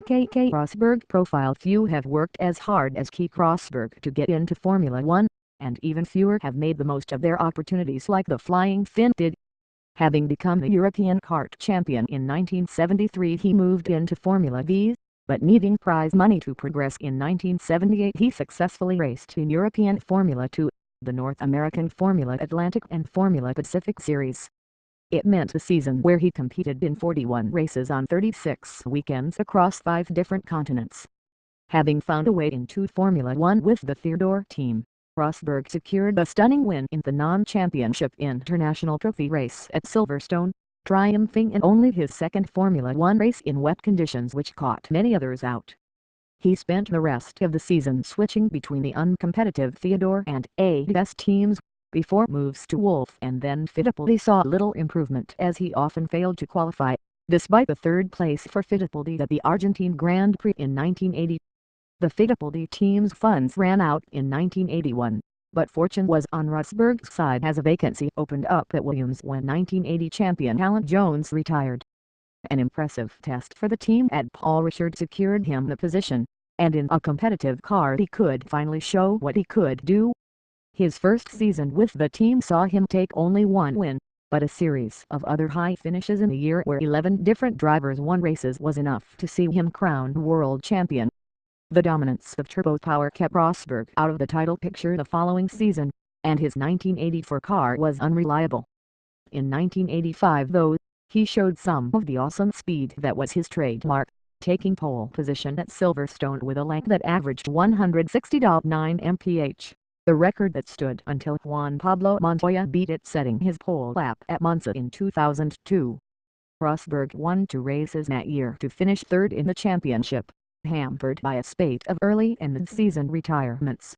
Keke Rosberg profile. Few have worked as hard as Keke Rosberg to get into Formula One, and even fewer have made the most of their opportunities like the Flying Finn did. Having become the European kart champion in 1973, he moved into Formula V, but needing prize money to progress in 1978 he successfully raced in European Formula 2, the North American Formula Atlantic and Formula Pacific Series. It meant a season where he competed in 41 races on 36 weekends across 5 different continents. Having found a way into Formula One with the Theodore team, Rosberg secured a stunning win in the non-championship international trophy race at Silverstone, triumphing in only his second Formula One race in wet conditions which caught many others out. He spent the rest of the season switching between the uncompetitive Theodore and AS teams, before moves to Wolff and then Fittipaldi saw little improvement as he often failed to qualify, despite the third place for Fittipaldi at the Argentine Grand Prix in 1980. The Fittipaldi team's funds ran out in 1981, but fortune was on Rosberg's side as a vacancy opened up at Williams when 1980 champion Alan Jones retired. An impressive test for the team at Paul Ricard secured him the position, and in a competitive car he could finally show what he could do. His first season with the team saw him take only one win, but a series of other high finishes in a year where 11 different drivers won races was enough to see him crowned world champion. The dominance of turbo power kept Rosberg out of the title picture the following season, and his 1984 car was unreliable. In 1985 though, he showed some of the awesome speed that was his trademark, taking pole position at Silverstone with a lap that averaged 160.9 mph, the record that stood until Juan Pablo Montoya beat it, setting his pole lap at Monza in 2002. Rosberg won 2 races that year to finish third in the championship, hampered by a spate of early and mid-season retirements.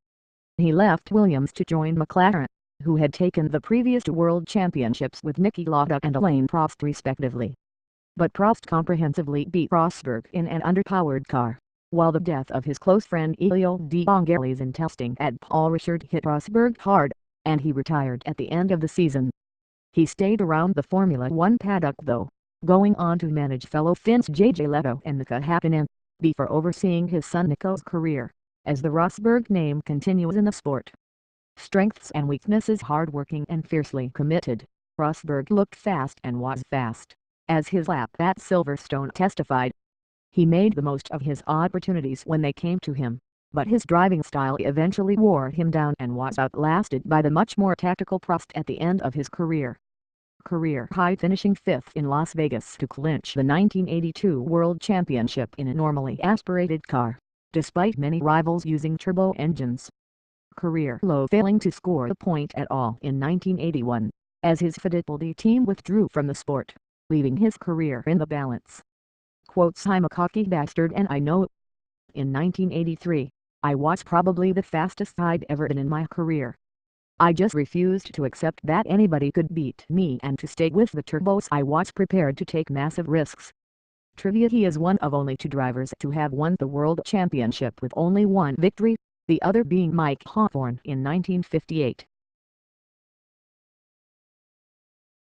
He left Williams to join McLaren, who had taken the previous 2 world championships with Niki Lauda and Alain Prost respectively. But Prost comprehensively beat Rosberg in an underpowered car, while the death of his close friend Elio De Angelis in testing at Paul Ricard hit Rosberg hard, and he retired at the end of the season. He stayed around the Formula One paddock though, going on to manage fellow Finns JJ Lehto and Mika Hakkinen, before overseeing his son Nico's career, as the Rosberg name continues in the sport. Strengths and weaknesses: hard-working and fiercely committed, Rosberg looked fast and was fast, as his lap at Silverstone testified. He made the most of his opportunities when they came to him, but his driving style eventually wore him down and was outlasted by the much more tactical Prost at the end of his career. Career high, finishing 5th in Las Vegas to clinch the 1982 World Championship in a normally aspirated car, despite many rivals using turbo engines. Career low, failing to score a point at all in 1981, as his Fittipaldi team withdrew from the sport, leaving his career in the balance. Quotes: "I'm a cocky bastard and I know it. In 1983, I was probably the fastest I'd ever been in my career. I just refused to accept that anybody could beat me, and to stay with the turbos I was prepared to take massive risks." Trivia: he is one of only 2 drivers to have won the World Championship with only 1 victory, the other being Mike Hawthorne in 1958.